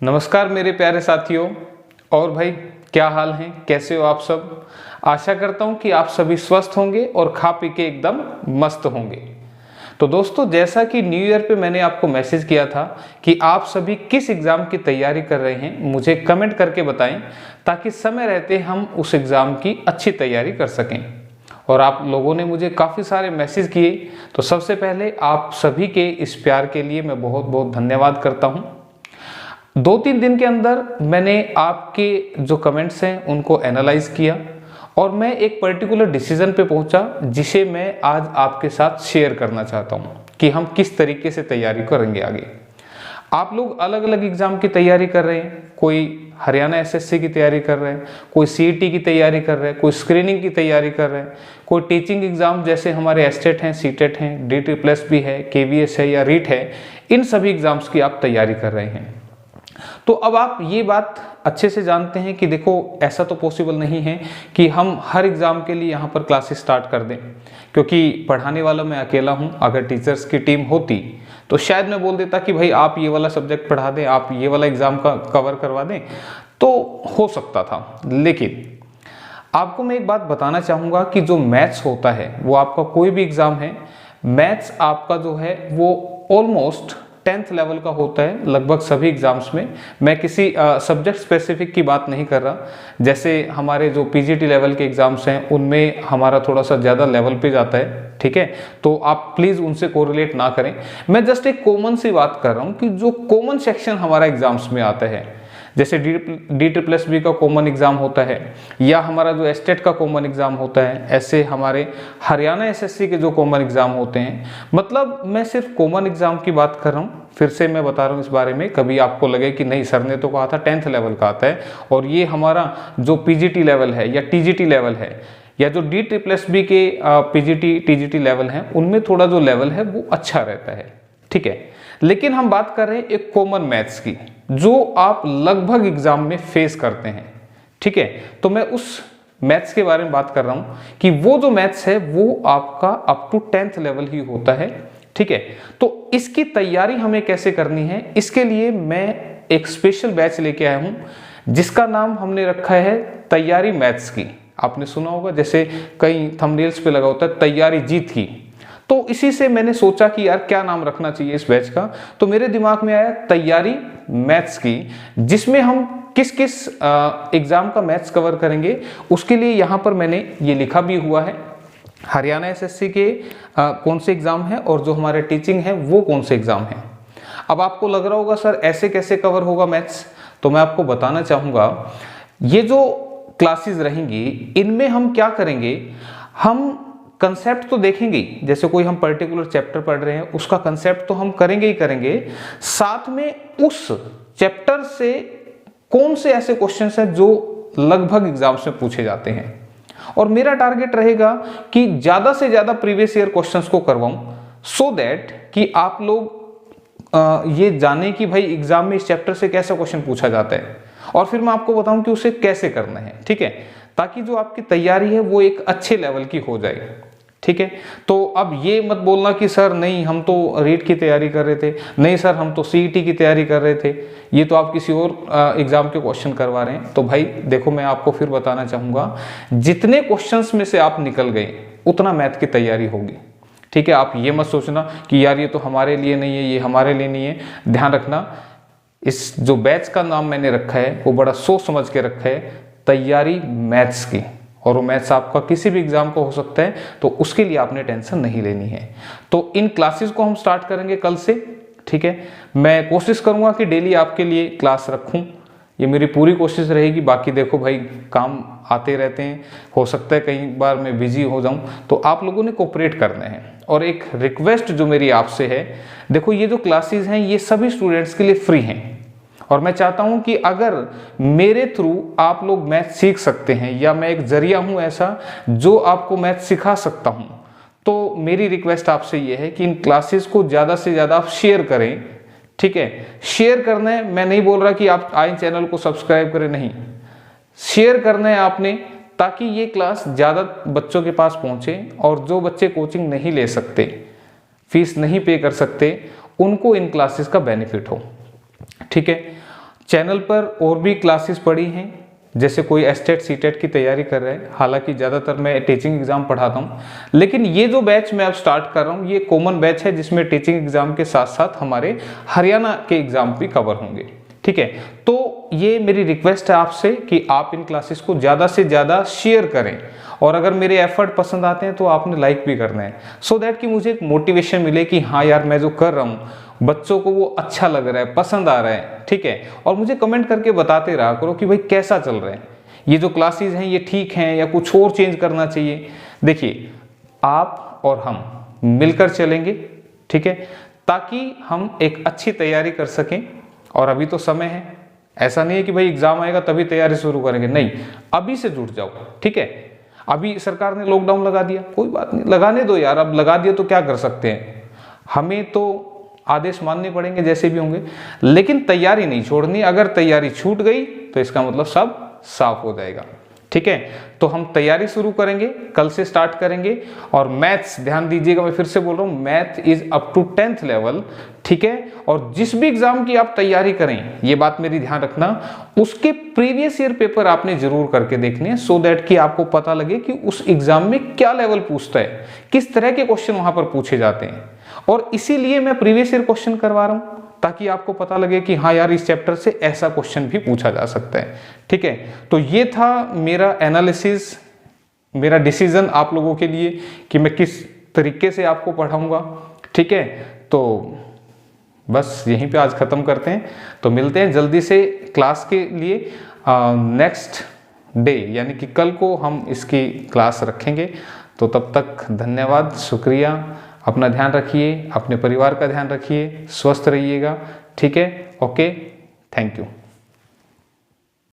नमस्कार मेरे प्यारे साथियों। और भाई क्या हाल हैं, कैसे हो आप सब। आशा करता हूं कि आप सभी स्वस्थ होंगे और खा पी के एकदम मस्त होंगे। तो दोस्तों, जैसा कि न्यू ईयर पे मैंने आपको मैसेज किया था कि आप सभी किस एग्ज़ाम की तैयारी कर रहे हैं, मुझे कमेंट करके बताएं ताकि समय रहते हम उस एग्ज़ाम की अच्छी तैयारी कर सकें। और आप लोगों ने मुझे काफ़ी सारे मैसेज किए, तो सबसे पहले आप सभी के इस प्यार के लिए मैं बहुत बहुत धन्यवाद करता हूँ। 2-3 दिन के अंदर मैंने आपके जो कमेंट्स हैं उनको एनालाइज किया और मैं एक पर्टिकुलर डिसीजन पे पहुंचा जिसे मैं आज आपके साथ शेयर करना चाहता हूं कि हम किस तरीके से तैयारी करेंगे आगे। आप लोग अलग अलग एग्जाम की तैयारी कर रहे हैं, कोई हरियाणा एसएससी की तैयारी कर रहे हैं, कोई सीईटी की तैयारी कर रहे हैं, कोई स्क्रीनिंग की तैयारी कर रहे हैं, कोई टीचिंग एग्जाम जैसे हमारे एस्टेट हैं, सीटेट हैं, DTPLS भी है, KVS है या रीट है, इन सभी एग्जाम्स की आप तैयारी कर रहे हैं। तो अब आप ये बात अच्छे से जानते हैं कि देखो, ऐसा तो पॉसिबल नहीं है कि हम हर एग्ज़ाम के लिए यहाँ पर क्लासेस स्टार्ट कर दें, क्योंकि पढ़ाने वाला मैं अकेला हूँ। अगर टीचर्स की टीम होती तो शायद मैं बोल देता कि भाई आप ये वाला सब्जेक्ट पढ़ा दें, आप ये वाला एग्ज़ाम का कवर करवा दें, तो हो सकता था। लेकिन आपको मैं एक बात बताना चाहूँगा कि जो मैथ्स होता है, वो आपका कोई भी एग्ज़ाम है, मैथ्स आपका जो है वो ऑलमोस्ट 10th लेवल का होता है लगभग सभी एग्जाम्स में। मैं किसी सब्जेक्ट स्पेसिफिक की बात नहीं कर रहा। जैसे हमारे जो PGT लेवल के एग्जाम्स हैं उनमें हमारा थोड़ा सा ज़्यादा लेवल पे जाता है, ठीक है। तो आप प्लीज़ उनसे कोरिलेट ना करें। मैं जस्ट एक कॉमन सी बात कर रहा हूँ कि जो कॉमन सेक्शन हमारा एग्जाम्स में आता है, जैसे DTPLS का कॉमन एग्जाम होता है या हमारा जो एस्टेट का कॉमन एग्जाम होता है, ऐसे हमारे हरियाणा SSC के जो कॉमन एग्जाम होते हैं। मतलब मैं सिर्फ कॉमन एग्जाम की बात कर रहा हूँ। फिर से मैं बता रहा हूँ इस बारे में, कभी आपको लगे कि नहीं सर ने तो कहा था 10th लेवल का आता है, और ये हमारा जो PGT लेवल है या TGT लेवल है या जो DTPLS के PGT TGT लेवल हैं, उनमें थोड़ा जो लेवल है वो अच्छा रहता है, ठीक है। लेकिन हम बात कर रहे हैं एक कॉमन मैथ्स की, जो आप लगभग एग्जाम में फेस करते हैं, ठीक है। तो मैं उस मैथ्स के बारे में बात कर रहा हूं कि वो जो मैथ्स है वो आपका अप टू 10th लेवल ही होता है, ठीक है। तो इसकी तैयारी हमें कैसे करनी है, इसके लिए मैं एक स्पेशल बैच लेके आया हूं जिसका नाम हमने रखा है तैयारी मैथ्स की। आपने सुना होगा, जैसे कई थंबनेल्स पे लगा होता है तैयारी जीत की। तो इसी से मैंने सोचा कि यार क्या नाम रखना चाहिए इस बैच का। तो मेरे दिमाग में आया तैयारी मैथ्स की, जिसमें हम किस किस एग्जाम का मैथ्स कवर करेंगे। उसके लिए यहाँ पर मैंने ये लिखा भी हुआ है हरियाणा SSC के कौन से एग्जाम है और जो हमारे टीचिंग है वो कौन से एग्जाम है। अब आपको लग रहा होगा सर ऐसे कैसे कवर होगा मैथ्स, तो मैं आपको बताना चाहूँगा। ये जो क्लासेस रहेंगी इनमें हम क्या करेंगे, हम कंसेप्ट तो देखेंगे, जैसे कोई हम पर्टिकुलर चैप्टर पढ़ रहे हैं उसका कंसेप्ट तो हम करेंगे ही करेंगे, साथ में उस चैप्टर से कौन से ऐसे क्वेश्चंस हैं जो लगभग एग्जाम्स में पूछे जाते हैं। और मेरा टारगेट रहेगा कि ज्यादा से ज्यादा प्रीवियस ईयर क्वेश्चंस को करवाऊं, सो दैट कि आप लोग ये जाने कि भाई एग्जाम में इस चैप्टर से कैसा क्वेश्चन पूछा जाता है, और फिर मैं आपको बताऊं कि उसे कैसे करना है, ठीक है, ताकि जो आपकी तैयारी है वो एक अच्छे लेवल की हो जाए, ठीक है। तो अब ये मत बोलना कि सर नहीं हम तो रीट की तैयारी कर रहे थे, नहीं सर हम तो CET की तैयारी कर रहे थे, ये तो आप किसी और एग्जाम के क्वेश्चन करवा रहे हैं। तो भाई देखो, मैं आपको फिर बताना चाहूँगा, जितने क्वेश्चंस में से आप निकल गए उतना मैथ की तैयारी होगी, ठीक है। आप ये मत सोचना कि यार ये तो हमारे लिए नहीं है, ये हमारे लिए नहीं है। ध्यान रखना, इस जो बैच का नाम मैंने रखा है वो बड़ा सोच समझ के रखा है, तैयारी मैथ्स की। और वो मैथ्स आपका किसी भी एग्जाम का हो सकता है, तो उसके लिए आपने टेंशन नहीं लेनी है। तो इन क्लासेस को हम स्टार्ट करेंगे कल से, ठीक है। मैं कोशिश करूंगा कि डेली आपके लिए क्लास रखूं, ये मेरी पूरी कोशिश रहेगी। बाकी देखो भाई, काम आते रहते हैं, हो सकता है कई बार मैं बिजी हो जाऊं, तो आप लोगों ने कोऑपरेट करना है। और एक रिक्वेस्ट जो मेरी आपसे है, देखो ये जो क्लासेस हैं ये सभी स्टूडेंट्स के लिए फ्री हैं, और मैं चाहता हूं कि अगर मेरे थ्रू आप लोग मैथ सीख सकते हैं, या मैं एक जरिया हूं ऐसा जो आपको मैथ सिखा सकता हूं, तो मेरी रिक्वेस्ट आपसे ये है कि इन क्लासेस को ज़्यादा से ज़्यादा आप शेयर करें, ठीक है। शेयर करना है, मैं नहीं बोल रहा कि आप आए चैनल को सब्सक्राइब करें, नहीं, शेयर करना है आपने, ताकि ये क्लास ज़्यादा बच्चों के पास पहुंचे, और जो बच्चे कोचिंग नहीं ले सकते, फीस नहीं पे कर सकते, उनको इन क्लासेस का बेनिफिट हो, ठीक है। चैनल पर और भी क्लासेस पढ़ी हैं, जैसे कोई एस्टेट सीटेट की तैयारी कर रहे हैं। हालांकि ज़्यादातर मैं टीचिंग एग्ज़ाम पढ़ाता हूँ, लेकिन ये जो बैच मैं अब स्टार्ट कर रहा हूँ ये कॉमन बैच है, जिसमें टीचिंग एग्ज़ाम के साथ साथ हमारे हरियाणा के एग्ज़ाम भी कवर होंगे। ठीक है, तो ये मेरी रिक्वेस्ट है आपसे कि आप इन क्लासेस को ज़्यादा से ज़्यादा शेयर करें, और अगर मेरे एफर्ट पसंद आते हैं तो आपने लाइक भी करना है, सो दैट कि मुझे एक मोटिवेशन मिले कि हाँ यार, मैं जो कर रहा हूँ बच्चों को वो अच्छा लग रहा है, पसंद आ रहा है। ठीक है, और मुझे कमेंट करके बताते रहा करो कि भाई कैसा चल रहा है, ये जो क्लासेस हैं ये ठीक हैं या कुछ और चेंज करना चाहिए। देखिए, आप और हम मिलकर चलेंगे, ठीक है, ताकि हम एक अच्छी तैयारी कर सकें। और अभी तो समय है, ऐसा नहीं है कि भाई एग्जाम आएगा तभी तैयारी शुरू करेंगे, नहीं, अभी से जुट जाओ। ठीक है, अभी सरकार ने लॉकडाउन लगा दिया, कोई बात नहीं, लगाने दो यार, अब लगा दिया तो क्या कर सकते हैं, हमें तो आदेश मानने पड़ेंगे जैसे भी होंगे, लेकिन तैयारी नहीं छोड़नी। अगर तैयारी छूट गई तो इसका मतलब सब साफ हो जाएगा। ठीक है, तो हम तैयारी शुरू करेंगे, कल से स्टार्ट करेंगे। और मैथ्स ध्यान दीजिएगा, मैं फिर से बोल रहा हूँ, math is up to 10th level. ठीक है, और जिस भी एग्जाम की आप तैयारी करें, ये बात मेरी ध्यान रखना, उसके प्रीवियस ईयर पेपर आपने जरूर करके देखने हैं, सो दैट कि आपको पता लगे कि उस एग्जाम में क्या लेवल पूछता है, किस तरह के क्वेश्चन वहां पर पूछे जाते हैं। और इसीलिए मैं प्रीवियस ईयर क्वेश्चन करवा रहा हूं, ताकि आपको पता लगे कि हाँ यार, इस चैप्टर से ऐसा क्वेश्चन भी पूछा जा सकता है। ठीक है, तो ये था मेरा एनालिसिस, मेरा डिसीजन आप लोगों के लिए कि मैं किस तरीके से आपको पढ़ाऊंगा। ठीक है, तो बस यहीं पे आज खत्म करते हैं, तो मिलते हैं जल्दी से क्लास के लिए। नेक्स्ट डे यानी कि कल को हम इसकी क्लास रखेंगे। तो तब तक धन्यवाद, शुक्रिया, अपना ध्यान रखिए, अपने परिवार का ध्यान रखिए, स्वस्थ रहिएगा। ठीक है, ओके, थैंक यू।